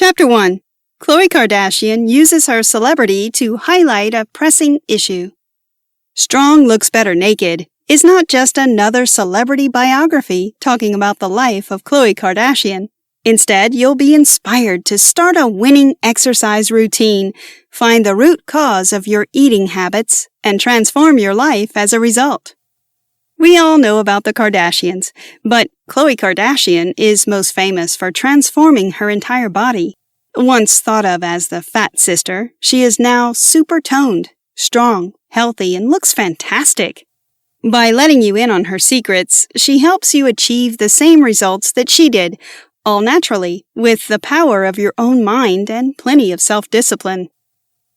Chapter 1. Khloé Kardashian uses her celebrity to highlight a pressing issue. Strong looks better naked is not just another celebrity biography talking about the life of Khloé Kardashian. Instead, you'll be inspired to start a winning exercise routine, find the root cause of your eating habits, and transform your life as a result. We all know about the Kardashians, but Khloé Kardashian is most famous for transforming her entire body. Once thought of as the fat sister, she is now super toned, strong, healthy, and looks fantastic. By letting you in on her secrets, she helps you achieve the same results that she did, all naturally, with the power of your own mind and plenty of self-discipline.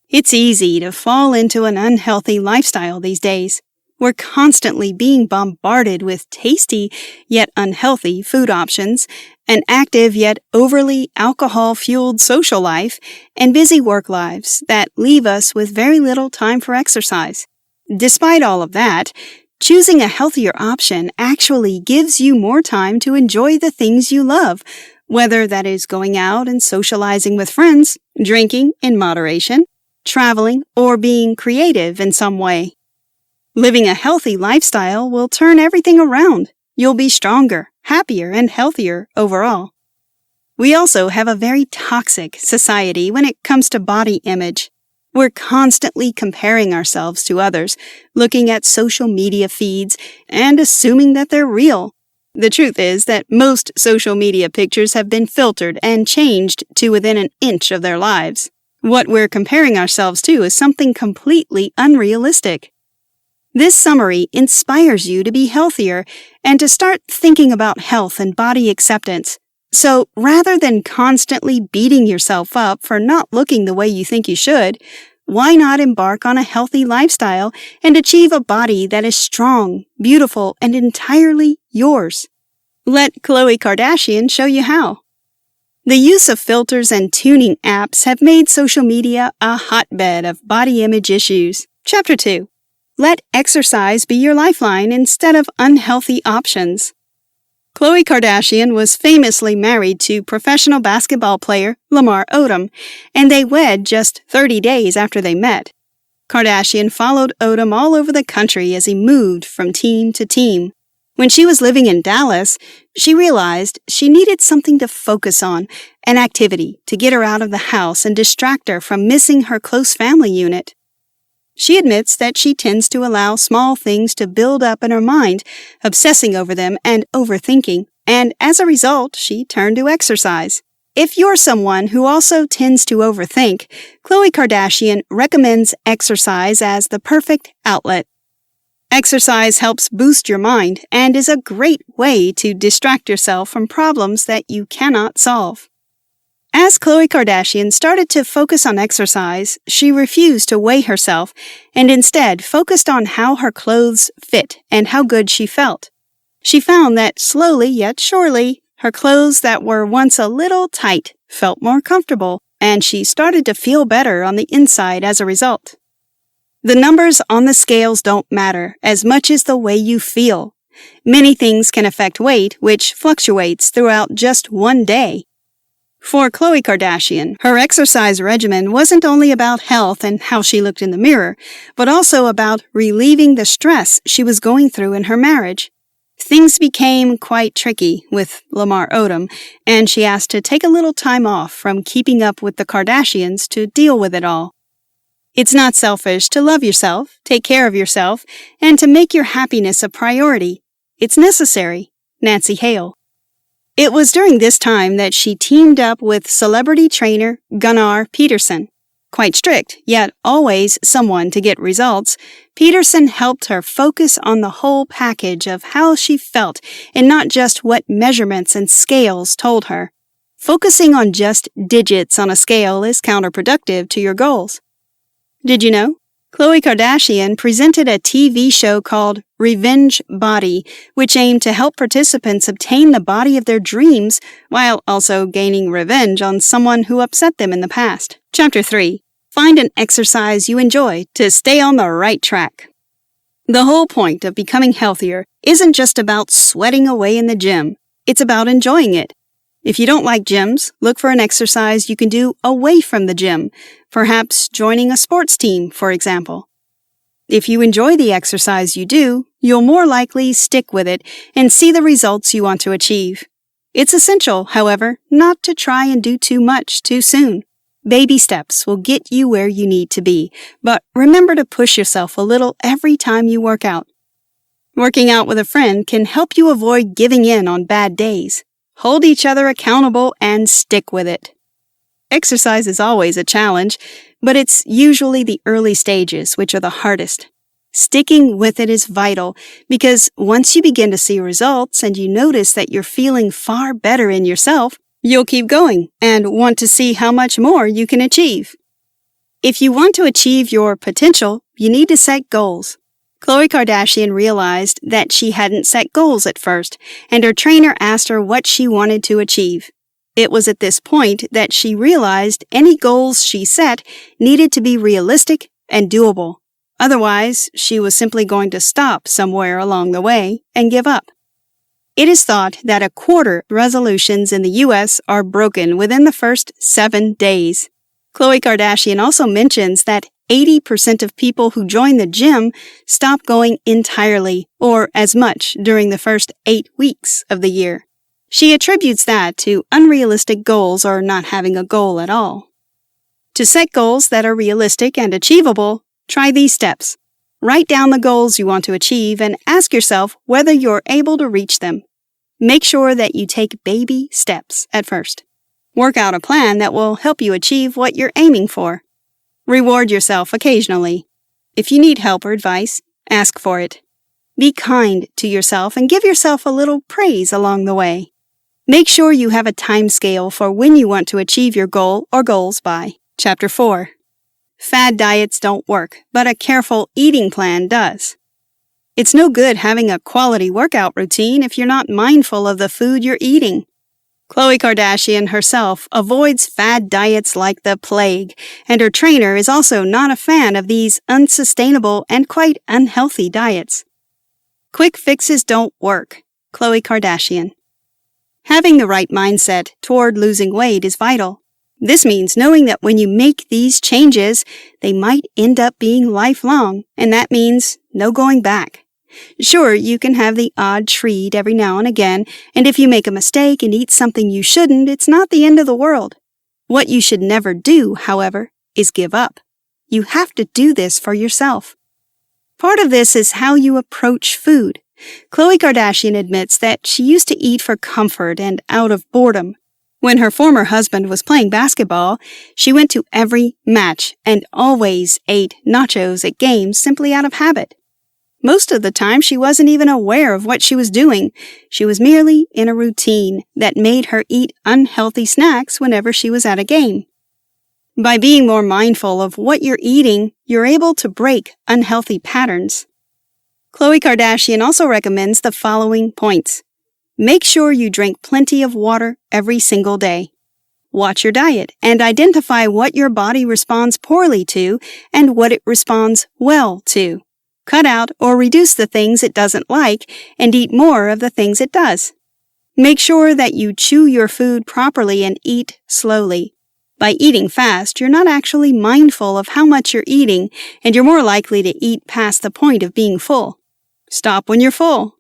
It's easy to fall into an unhealthy lifestyle these days. We're constantly being bombarded with tasty yet unhealthy food options, an active yet overly alcohol-fueled social life, and busy work lives that leave us with very little time for exercise. Despite all of that, choosing a healthier option actually gives you more time to enjoy the things you love, whether that is going out and socializing with friends, drinking in moderation, traveling, or being creative in some way. Living a healthy lifestyle will turn everything around. You'll be stronger, happier, and healthier overall. We also have a very toxic society when it comes to body image. We're constantly comparing ourselves to others, looking at social media feeds, and assuming that they're real. The truth is that most social media pictures have been filtered and changed to within an inch of their lives. What we're comparing ourselves to is something completely unrealistic. This summary inspires you to be healthier and to start thinking about health and body acceptance. So rather than constantly beating yourself up for not looking the way you think you should, why not embark on a healthy lifestyle and achieve a body that is strong, beautiful, and entirely yours? Let Khloé Kardashian show you how. The use of filters and tuning apps have made social media a hotbed of body image issues. Chapter 2. Let exercise be your lifeline instead of unhealthy options. Khloé Kardashian was famously married to professional basketball player Lamar Odom, and they wed just 30 days after they met. Kardashian followed Odom all over the country as he moved from team to team. When she was living in Dallas, she realized she needed something to focus on, an activity to get her out of the house and distract her from missing her close family unit. She admits that she tends to allow small things to build up in her mind, obsessing over them and overthinking, and as a result, she turned to exercise. If you're someone who also tends to overthink, Khloé Kardashian recommends exercise as the perfect outlet. Exercise helps boost your mind and is a great way to distract yourself from problems that you cannot solve. As Khloé Kardashian started to focus on exercise, she refused to weigh herself and instead focused on how her clothes fit and how good she felt. She found that slowly yet surely, her clothes that were once a little tight felt more comfortable, and she started to feel better on the inside as a result. The numbers on the scales don't matter as much as the way you feel. Many things can affect weight, which fluctuates throughout just one day. For Khloé Kardashian, her exercise regimen wasn't only about health and how she looked in the mirror, but also about relieving the stress she was going through in her marriage. Things became quite tricky with Lamar Odom, and she asked to take a little time off from keeping up with the Kardashians to deal with it all. It's not selfish to love yourself, take care of yourself, and to make your happiness a priority. It's necessary. Nancy Hale. It was during this time that she teamed up with celebrity trainer Gunnar Peterson. Quite strict, yet always someone to get results, Peterson helped her focus on the whole package of how she felt and not just what measurements and scales told her. Focusing on just digits on a scale is counterproductive to your goals. Did you know? Khloé Kardashian presented a TV show called Revenge Body, which aimed to help participants obtain the body of their dreams while also gaining revenge on someone who upset them in the past. Chapter 3. Find an exercise you enjoy to stay on the right track. The whole point of becoming healthier isn't just about sweating away in the gym. It's about enjoying it. If you don't like gyms, look for an exercise you can do away from the gym, perhaps joining a sports team, for example. If you enjoy the exercise you do, you'll more likely stick with it and see the results you want to achieve. It's essential, however, not to try and do too much too soon. Baby steps will get you where you need to be, but remember to push yourself a little every time you work out. Working out with a friend can help you avoid giving in on bad days. Hold each other accountable and stick with it. Exercise is always a challenge, but it's usually the early stages which are the hardest. Sticking with it is vital because once you begin to see results and you notice that you're feeling far better in yourself, you'll keep going and want to see how much more you can achieve. If you want to achieve your potential, you need to set goals. Khloé Kardashian realized that she hadn't set goals at first, and her trainer asked her what she wanted to achieve. It was at this point that she realized any goals she set needed to be realistic and doable. Otherwise, she was simply going to stop somewhere along the way and give up. It is thought that a quarter resolutions in the U.S. are broken within the first 7 days. Khloé Kardashian also mentions that 80% of people who join the gym stop going entirely or as much during the first 8 weeks of the year. She attributes that to unrealistic goals or not having a goal at all. To set goals that are realistic and achievable, try these steps. Write down the goals you want to achieve and ask yourself whether you're able to reach them. Make sure that you take baby steps at first. Work out a plan that will help you achieve what you're aiming for. Reward yourself occasionally. If you need help or advice, ask for it. Be kind to yourself and give yourself a little praise along the way. Make sure you have a time scale for when you want to achieve your goal or goals by. Chapter 4. Fad diets don't work, but a careful eating plan does. It's no good having a quality workout routine if you're not mindful of the food you're eating. Khloé Kardashian herself avoids fad diets like the plague, and her trainer is also not a fan of these unsustainable and quite unhealthy diets. Quick fixes don't work. Khloé Kardashian. Having the right mindset toward losing weight is vital. This means knowing that when you make these changes, they might end up being lifelong, and that means no going back. Sure, you can have the odd treat every now and again, and if you make a mistake and eat something you shouldn't, it's not the end of the world. What you should never do, however, is give up. You have to do this for yourself. Part of this is how you approach food. Khloé Kardashian admits that she used to eat for comfort and out of boredom. When her former husband was playing basketball, she went to every match and always ate nachos at games simply out of habit. Most of the time, she wasn't even aware of what she was doing. She was merely in a routine that made her eat unhealthy snacks whenever she was at a game. By being more mindful of what you're eating, you're able to break unhealthy patterns. Khloé Kardashian also recommends the following points. Make sure you drink plenty of water every single day. Watch your diet and identify what your body responds poorly to and what it responds well to. Cut out or reduce the things it doesn't like and eat more of the things it does. Make sure that you chew your food properly and eat slowly. By eating fast, you're not actually mindful of how much you're eating, and you're more likely to eat past the point of being full. Stop when you're full.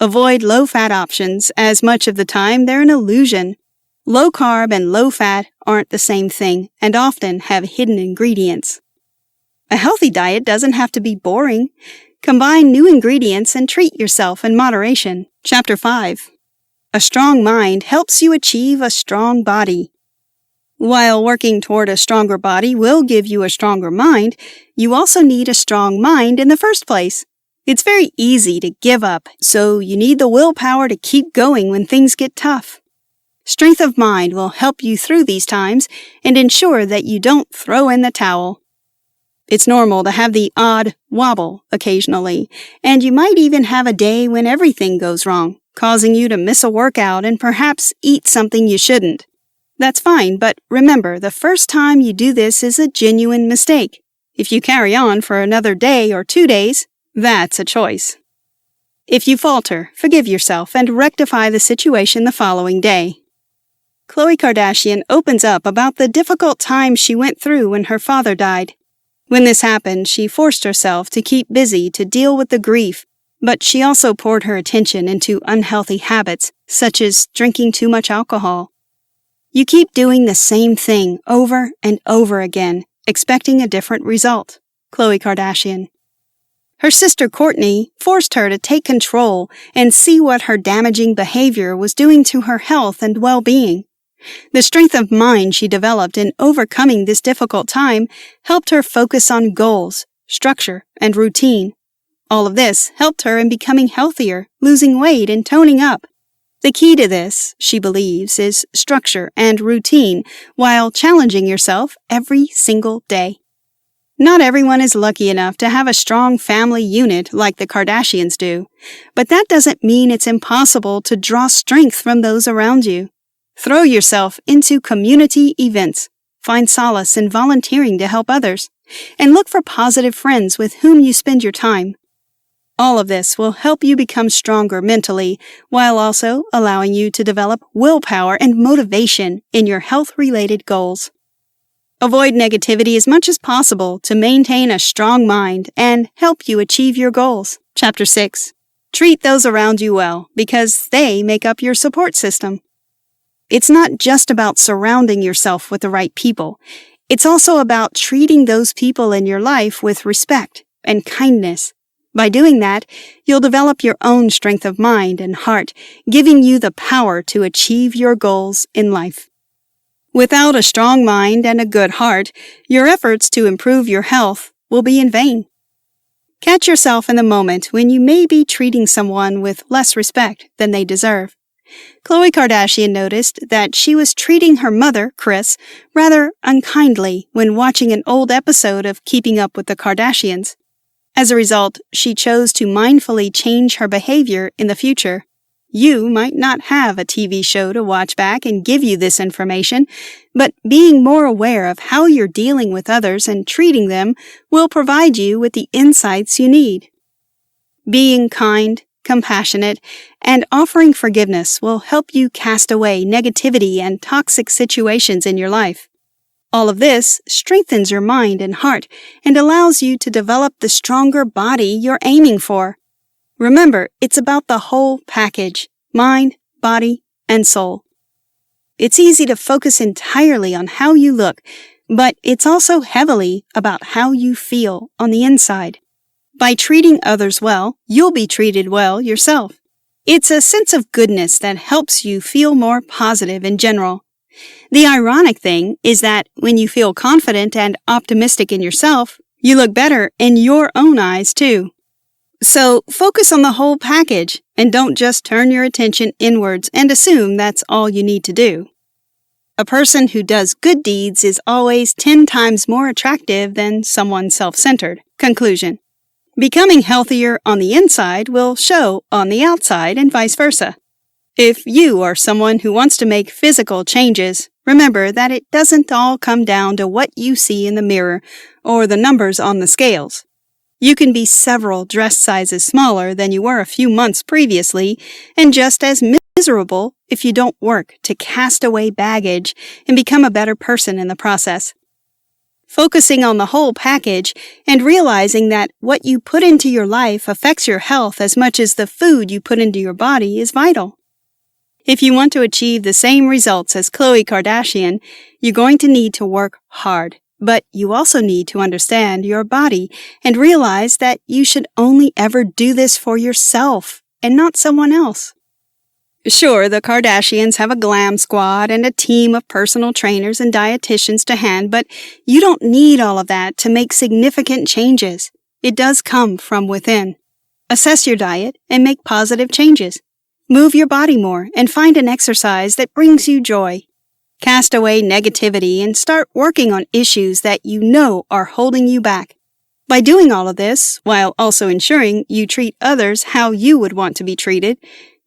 Avoid low-fat options, as much of the time they're an illusion. Low-carb and low-fat aren't the same thing, and often have hidden ingredients. A healthy diet doesn't have to be boring. Combine new ingredients and treat yourself in moderation. Chapter 5. A strong mind helps you achieve a strong body. While working toward a stronger body will give you a stronger mind, you also need a strong mind in the first place. It's very easy to give up, so you need the willpower to keep going when things get tough. Strength of mind will help you through these times and ensure that you don't throw in the towel. It's normal to have the odd wobble occasionally, and you might even have a day when everything goes wrong, causing you to miss a workout and perhaps eat something you shouldn't. That's fine, but remember, the first time you do this is a genuine mistake. If you carry on for another day or 2 days, that's a choice. If you falter, forgive yourself and rectify the situation the following day. Khloé Kardashian opens up about the difficult time she went through when her father died. When this happened, she forced herself to keep busy to deal with the grief, but she also poured her attention into unhealthy habits, such as drinking too much alcohol. You keep doing the same thing over and over again, expecting a different result. Khloé Kardashian. Her sister Kourtney forced her to take control and see what her damaging behavior was doing to her health and well-being. The strength of mind she developed in overcoming this difficult time helped her focus on goals, structure, and routine. All of this helped her in becoming healthier, losing weight, and toning up. The key to this, she believes, is structure and routine while challenging yourself every single day. Not everyone is lucky enough to have a strong family unit like the Kardashians do, but that doesn't mean it's impossible to draw strength from those around you. Throw yourself into community events, find solace in volunteering to help others, and look for positive friends with whom you spend your time. All of this will help you become stronger mentally, while also allowing you to develop willpower and motivation in your health-related goals. Avoid negativity as much as possible to maintain a strong mind and help you achieve your goals. Chapter 6. Treat those around you well, because they make up your support system. It's not just about surrounding yourself with the right people. It's also about treating those people in your life with respect and kindness. By doing that, you'll develop your own strength of mind and heart, giving you the power to achieve your goals in life. Without a strong mind and a good heart, your efforts to improve your health will be in vain. Catch yourself in the moment when you may be treating someone with less respect than they deserve. Khloé Kardashian noticed that she was treating her mother, Kris, rather unkindly when watching an old episode of Keeping Up with the Kardashians. As a result, she chose to mindfully change her behavior in the future. You might not have a TV show to watch back and give you this information, but being more aware of how you're dealing with others and treating them will provide you with the insights you need. Being kind, compassionate, and offering forgiveness will help you cast away negativity and toxic situations in your life. All of this strengthens your mind and heart and allows you to develop the stronger body you're aiming for. Remember, it's about the whole package: mind, body, and soul. It's easy to focus entirely on how you look, but it's also heavily about how you feel on the inside. By treating others well, you'll be treated well yourself. It's a sense of goodness that helps you feel more positive in general. The ironic thing is that when you feel confident and optimistic in yourself, you look better in your own eyes too. So focus on the whole package and don't just turn your attention inwards and assume that's all you need to do. A person who does good deeds is always 10 times more attractive than someone self-centered. Conclusion. Becoming healthier on the inside will show on the outside and vice versa. If you are someone who wants to make physical changes, remember that it doesn't all come down to what you see in the mirror or the numbers on the scales. You can be several dress sizes smaller than you were a few months previously and just as miserable if you don't work to cast away baggage and become a better person in the process. Focusing on the whole package and realizing that what you put into your life affects your health as much as the food you put into your body is vital. If you want to achieve the same results as Khloé Kardashian, you're going to need to work hard. But you also need to understand your body and realize that you should only ever do this for yourself and not someone else. Sure, the Kardashians have a glam squad and a team of personal trainers and dietitians to hand, but you don't need all of that to make significant changes. It does come from within. Assess your diet and make positive changes. Move your body more and find an exercise that brings you joy. Cast away negativity and start working on issues that you know are holding you back. By doing all of this, while also ensuring you treat others how you would want to be treated,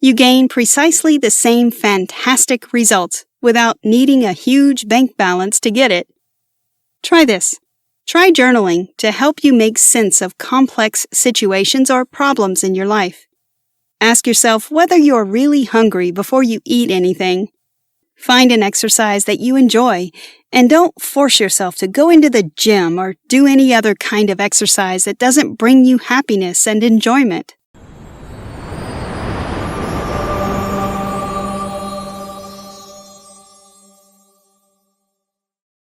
you gain precisely the same fantastic results without needing a huge bank balance to get it. Try this. Try journaling to help you make sense of complex situations or problems in your life. Ask yourself whether you're really hungry before you eat anything. Find an exercise that you enjoy, and don't force yourself to go into the gym or do any other kind of exercise that doesn't bring you happiness and enjoyment.